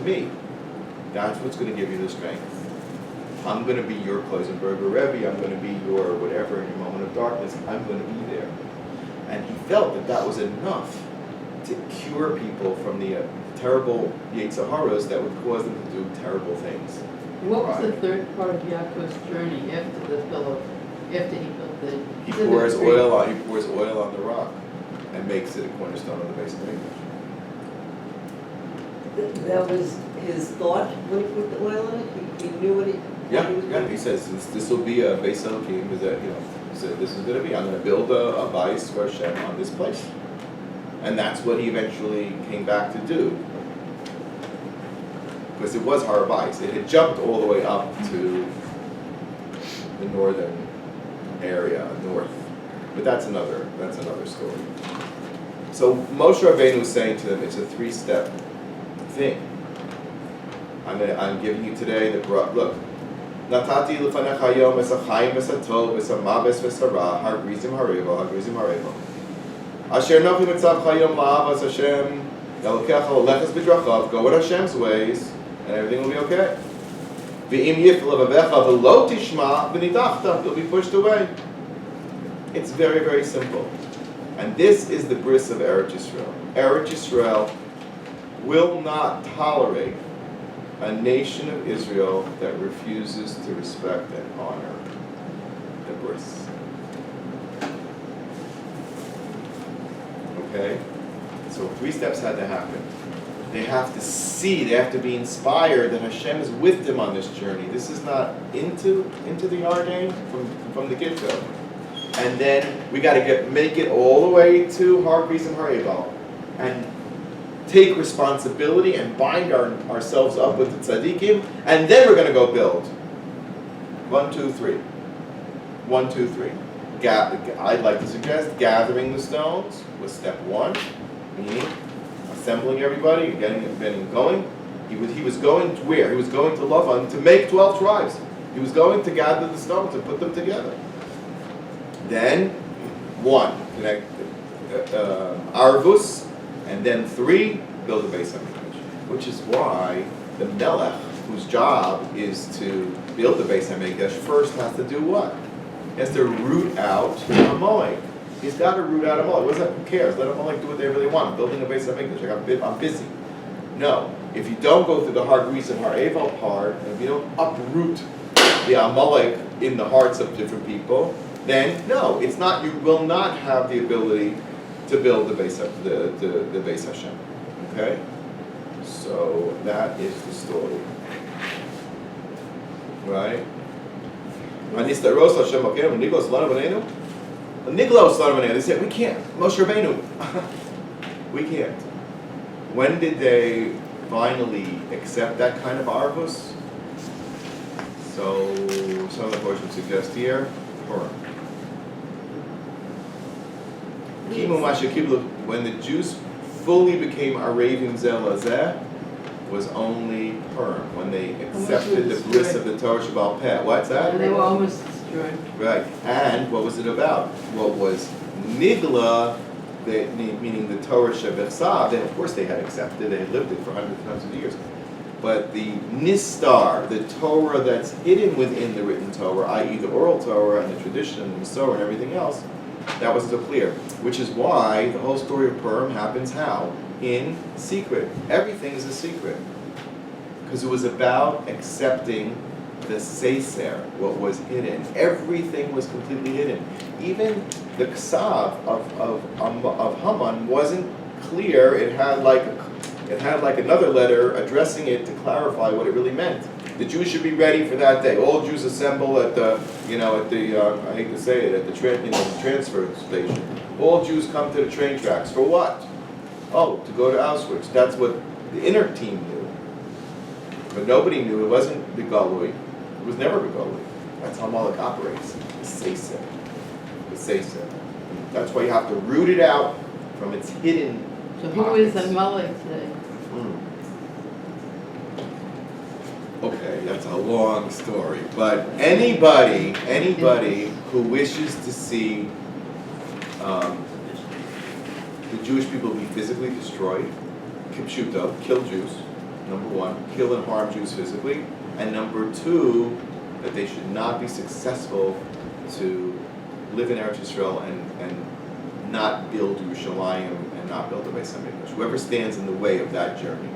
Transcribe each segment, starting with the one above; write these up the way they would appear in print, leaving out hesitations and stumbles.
me. That's what's going to give you the strength. I'm going to be your Kloisenberger Rebbe. I'm going to be your whatever in your moment of darkness. I'm going to be there. And he felt that that was enough to cure people from the terrible Yetzer Haras that would cause them to do terrible things. What was the third part of Yaakov's journey after the pillow? After he built the... He pours oil on the rock and makes it a cornerstone of the base of the Mikdash. That was his thought when he put the oil in it? He knew what he was doing? He says this will be a base Elohim. Is that, so this is going to be, I'm going to build a base for Hashem on this place. And that's what he eventually came back to do. Because it was Har Bais. It had jumped all the way up to the northern area, north. But that's another story. So Moshe Rabbeinu is saying to them, it's a 3-step thing. I'm giving you today the look. Natati lefanecha hayom es hachayim es hatov es hamaves es hara har grizim harevo. Asher nochi mitzav hayom la'avas Hashem Elokecha l'lechas b'drachav. Go with Hashem's ways, and everything will be okay. V'im yif levavecha v'lo tishma v'nidachta. You'll be pushed away. It's very, very simple. And this is the bris of Eretz Yisrael. Eretz Yisrael will not tolerate a nation of Israel that refuses to respect and honor the bris. Okay? So 3 steps had to happen. They have to see, they have to be inspired that Hashem is with them on this journey. This is not into the Yarden from the get-go. And then we got to make it all the way to Har Grizim Har Ebal and take responsibility and bind ourselves up with the tzaddikim, and then we're going to go build. 1, 2, 3. 1, 2, 3. I'd like to suggest gathering the stones was step 1, meaning assembling everybody and getting going. He was going to where? He was going to Lavan to make 12 tribes. He was going to gather the stones and put them together. Then 1, connect Arvus, and then 3, build a base HaMikdash. Which is why the Melech, whose job is to build the base HaMikdash, first has to do what? He has to root out Amalek. He's got to root out Amalek. Who cares? Let Amalek do what they really want. I'm building a base HaMikdash. I'm busy. No. If you don't go through the Har Gris and Har Eval part, and if you don't uproot the Amalek in the hearts of different people, then no, it's not. You will not have the ability to build the base Hashem. Okay? So that is the story. Right? They said, we can't. Moshe Rabbeinu. We can't. When did they finally accept that kind of arvus? So some of the portions suggest here, Purim. When the Jews fully became Arevim Zelazeh was only Purim, when they accepted the bliss of the Torah Shabbal Peh. What's that? And they were almost destroyed. Right. And what was it about? What was Nigla, meaning the Torah Shebechsav, then of course they had accepted, they had lived it for hundreds of years. But the Nistar, the Torah that's hidden within the written Torah, i.e. the oral Torah and the tradition and the Masorah and everything else, that wasn't so clear. Which is why the whole story of Purim happens how? In secret. Everything is a secret. Because it was about accepting the Seiser, what was hidden. Everything was completely hidden. Even the Ksav of Haman wasn't clear. It had like another letter addressing it to clarify what it really meant. The Jews should be ready for that day. All Jews assemble at the I hate to say it, at the transfer station. All Jews come to the train tracks. For what? Oh, to go to Auschwitz. That's what the inner team knew. But nobody knew. It wasn't the Galui. It was never the Galui. That's how Malach operates. The Seiser. The Seiser. That's why you have to root it out from its hidden So who is Amalek today? Okay, that's a long story. But anybody who wishes to see the Jewish people be physically destroyed, kipshuto, kill Jews, number one, kill and harm Jews physically, and number two, that they should not be successful to live in Eretz Yisrael and not build Yerushalayim and not build the Beis Hamikdash. Whoever stands in the way of that journey.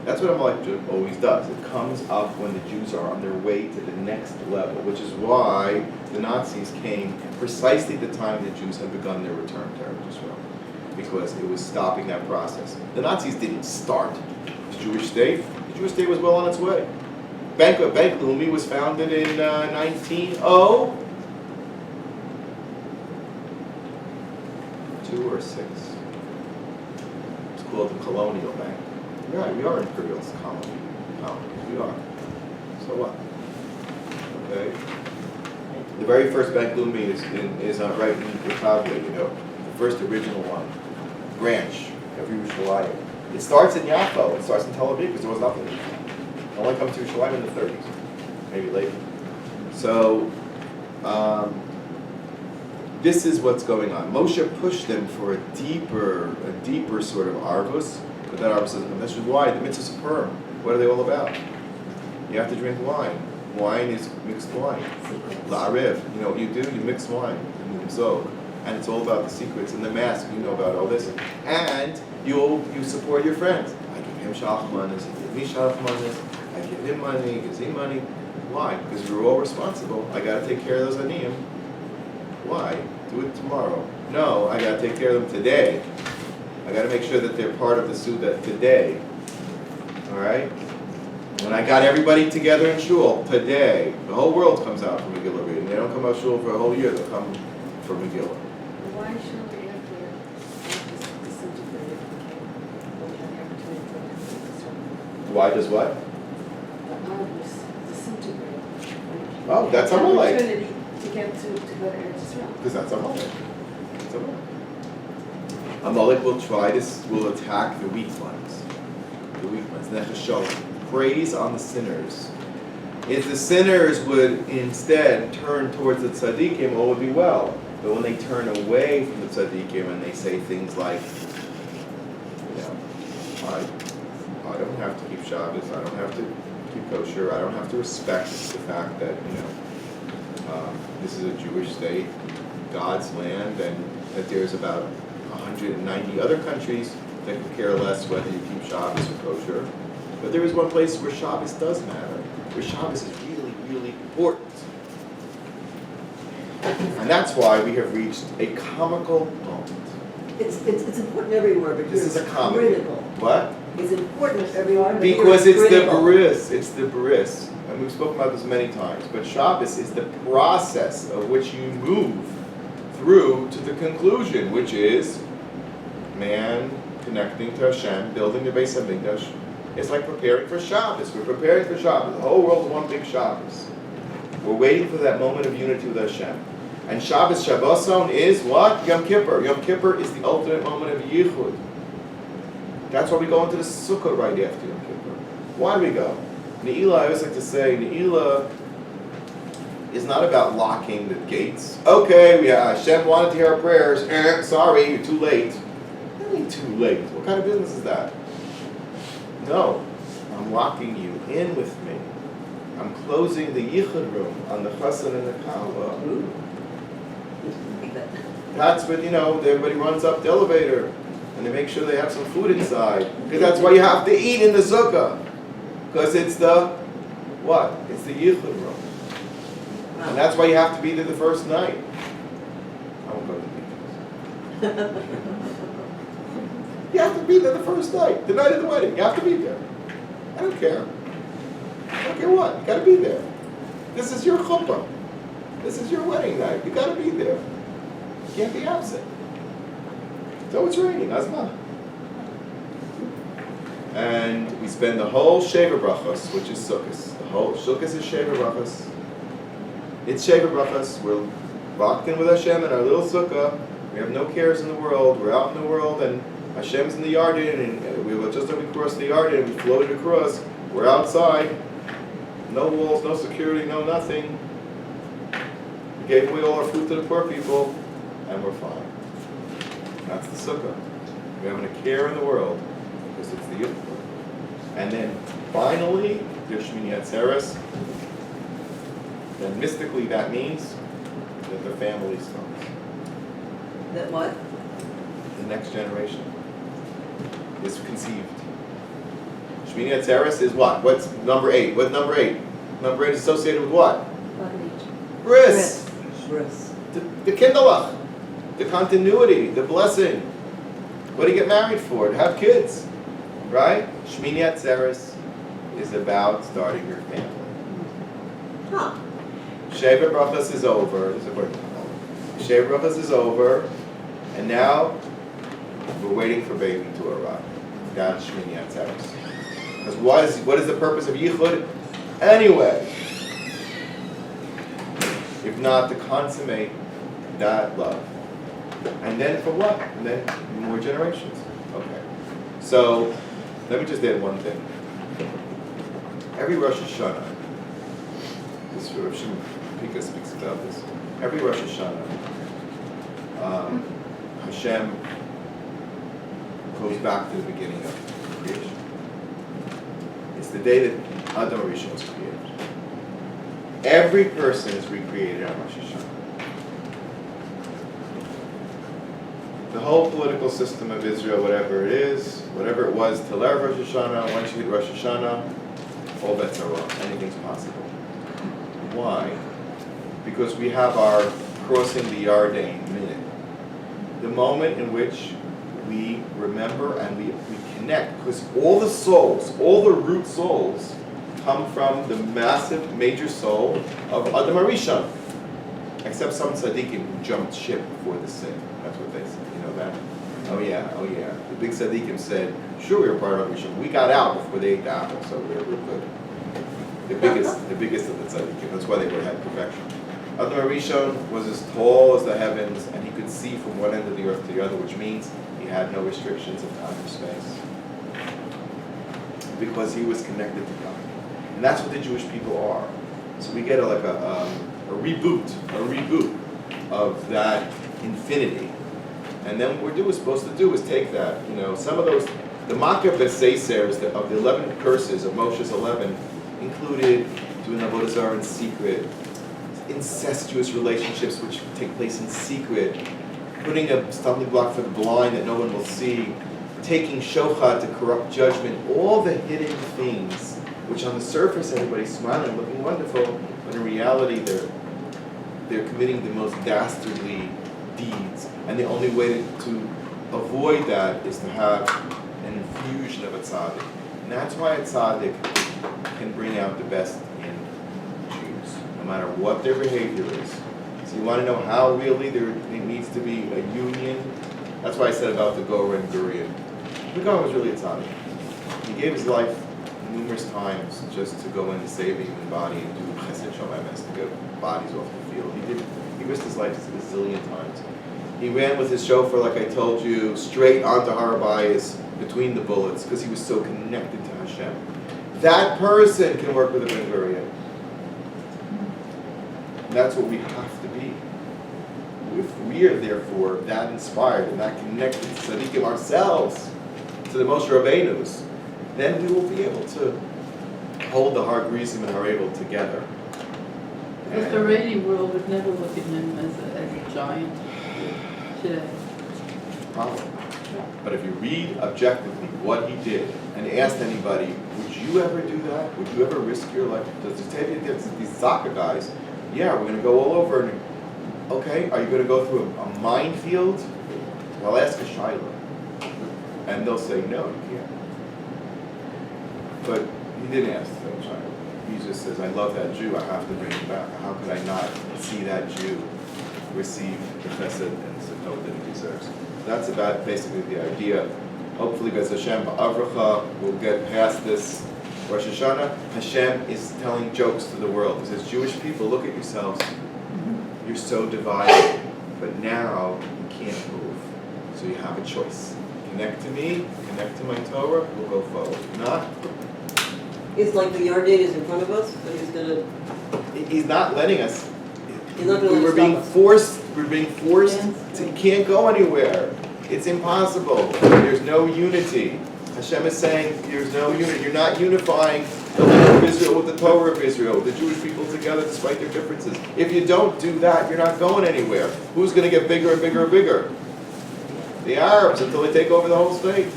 That's what Amalek always does. It comes up when the Jews are on their way to the next level, which is why the Nazis came precisely at the time the Jews had begun their return to Eretz Yisrael, because it was stopping that process. The Nazis didn't start the Jewish state. The Jewish state was well on its way. Bank Leumi was founded in 1902 or 6. It's called the Colonial Bank. Yeah, we are imperialist colonies. We are. So what? Okay. The very first Bank Leumi is right in Yaacov, you know, the first original one, branch of Yerushalayim. It starts in Yaacov. It starts in Tel Aviv because there was nothing. It only comes to Yerushalayim in the 30s, maybe later. So this is what's going on. Moshe pushed them for a deeper sort of arvus. But that arvus says, and this is why the mitzvahs of Purim. What are they all about? You have to drink wine. Wine is mixed wine. La'arev. You know what you do? You mix wine. And it's all about the secrets. And the mask, you know about all this. And you support your friends. I give him shalachmanis, he gives me shalachmanis, I give him money, he gives me money. Why? Because we're all responsible. I got to take care of those aniyim. Why? Do it tomorrow. No, I got to take care of them today. I got to make sure that they're part of the Suda today. All right? When I got everybody together in shul today, the whole world comes out for Megillah reading. They don't come out shul for a whole year. They'll come for Megillah. Why should we have to disintegrate when we have the opportunity to Why does what? the arms disintegrate? Oh, that's Amalek. Opportunity to get to go to Eretz Yisrael. Because that's Amalek. That's Amalek. Amalek will attack the weak ones. The weak ones. Nechashol. Praise on the sinners. If the sinners would instead turn towards the tzaddikim, all would be well. But when they turn away from the tzaddikim and they say things like, you know, I don't have to keep Shabbos, I don't have to keep kosher, I don't have to respect the fact that, you know, this is a Jewish state, God's land, and that there's about 190 other countries that could care less whether you keep Shabbos or kosher. But there is one place where Shabbos does matter, where Shabbos is really, really important. And that's why we have reached a comical moment. It's important everywhere, but This it's is a comedy. critical. What? It's important everywhere, but Because here it's the critical. bris. It's the bris. And we've spoken about this many times. But Shabbos is the process of which you move through to the conclusion, which is man connecting to Hashem, building the Beis Hamikdash. It's like preparing for Shabbos. We're preparing for Shabbos. The whole world's one big Shabbos. We're waiting for that moment of unity with Hashem. And Shabbos, Shabboson is what? Yom Kippur. Yom Kippur is the ultimate moment of Yichud. That's why we go into the Sukkah right after Yom Kippur. Why do we go? Ne'ilah, I always like to say, Ne'ilah is not about locking the gates. Okay, Hashem wanted to hear our prayers. Sorry, you're too late. What do you mean too late? What kind of business is that? No, I'm locking you in with me. I'm closing the Yichud room on the Chassan and the Kaaba. That's what, everybody runs up the elevator and they make sure they have some food inside. Because that's why you have to eat in the Sukkah. Because it's the, what? It's the Yichud room. And that's why you have to be there the first night. I won't go to the details. You have to be there the first night, the night of the wedding. You have to be there. I don't care. I don't care what. You got to be there. This is your chuppah. This is your wedding night. You got to be there. You can't be absent. So it's raining. Azma. And we spend the whole Sheva Brachos, which is Sukkos. The whole Sukkos is Sheva Brachos. It's Sheva Brachos. We're locked in with Hashem in our little sukkah. We have no cares in the world. We're out in the world, and Hashem's in the Yarden, and we were just as we crossed the Yarden, we floated across. We're outside. No walls, no security, no nothing. We gave away all our food to the poor people, and we're fine. That's the sukkah. We haven't a care in the world, because it's the Yom Kippur. And then finally, there's Shmini Atzeres, then mystically that means that the family starts. That what? The next generation is conceived. Shmini Atzeres is what? What's number 8? What's number 8? Number 8 is associated with what? Bris. Bris. The kindlech, the continuity, the blessing. What do you get married for? To have kids, right? Shmini Atzeres is about starting your family. Huh. Sheva Brachas is over. Sheva Brachas is over, and now we're waiting for baby to arrive. That's Shmini Atzeres. Because what is the purpose of Yichud? Anyway, if not to consummate that love. And then for what? And then more generations. Okay. So, let me just add one thing. Every Rosh Hashanah, this Rav Shimon Pika speaks about this. Every Rosh Hashanah, Hashem goes back to the beginning of creation. It's the day that Adam Rishon was created. Every person is recreated on Rosh Hashanah. The whole political system of Israel, whatever it is, whatever it was till Erev Rosh Hashanah, once you hit Rosh Hashanah, all bets are off. Anything's possible. Why? Because we have our crossing the Yarden minute. The moment in which we remember and we connect, because all the souls, all the root souls, come from the massive, major soul of Adam HaRishon. Except some tzaddikim who jumped ship before the sin. That's what they said. You know that? Oh yeah. The big tzaddikim said, sure, we were part of HaRishon. We got out before they ate the apple, so we're good. The biggest of the tzaddikim. That's why they would have perfection. Adam HaRishon was as tall as the heavens, and he could see from one end of the earth to the other, which means he had no restrictions of time or space. Because he was connected to God. And that's what the Jewish people are. So we get a reboot of that infinity. And then what we're supposed to do is take that, some of those, the Makkah B'Seisers of the 11 curses of Moshe's 11 included doing Avodah Zarah in secret, incestuous relationships which take place in secret, putting a stumbling block for the blind that no one will see, taking shochad to corrupt judgment, all the hidden things which on the surface everybody's smiling, looking wonderful, but in reality they're committing the most dastardly deeds. And the only way to avoid that is to have an infusion of a tzaddik. And that's why a tzaddik can bring out the best in Jews, no matter what their behavior is. So you want to know how really there needs to be a union? That's why I said about the Gora and Gurian. The Gora was really a tzaddik. He gave his life numerous times just to go in and save a human body and do chesed shalom emes, to get bodies off the field. He risked his life a zillion times. He ran with his chauffeur, like I told you, straight onto Harabayas between the bullets because he was so connected to Hashem. That person can work with a Ben Gurion. That's what we have to be. If we are therefore that inspired and that connected to tzaddikim ourselves, to the Moshe Rabbeinus, then we will be able to hold the Har Gerizim and Har Abel together. Because the reigning world would never look at him as a giant today. Probably. But if you read objectively what he did and asked anybody, would you ever do that? Would you ever risk your life? Does it take these soccer guys? Yeah, we're going to go all over. And, okay, are you going to go through a minefield? Well, ask a Shiloh. And they'll say, no, you can't. But he didn't ask the Shiloh. He just says, I love that Jew. I have to bring him back. How could I not see that Jew receive the chesed and tzedakah that he deserves? That's about basically the idea. Hopefully, Bez Hashem, Ba'avracha, we'll get past this Rosh Hashanah. Hashem is telling jokes to the world. He says, Jewish people, look at yourselves. You're so divided, but now you can't move. So you have a choice. Connect to me, connect to my Torah, we'll go forward. If not, It's like the Yarden is in front of us, but he's gonna. he's not letting us. He's not gonna let us stop us. We're being forced to, you can't go anywhere. It's impossible. There's no unity. Hashem is saying there's no unity. You're not unifying the land of Israel with the Torah of Israel, the Jewish people together despite their differences. If you don't do that, you're not going anywhere. Who's going to get bigger and bigger and bigger? The Arabs, until they take over the whole state.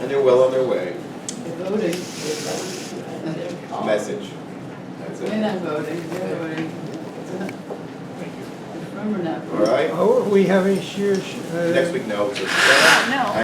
And they're well on their way. They're voting. Message. That's They're it. not voting, they're voting. Remember not All voting. right? Oh, we have a Shiur, Next week, no. No.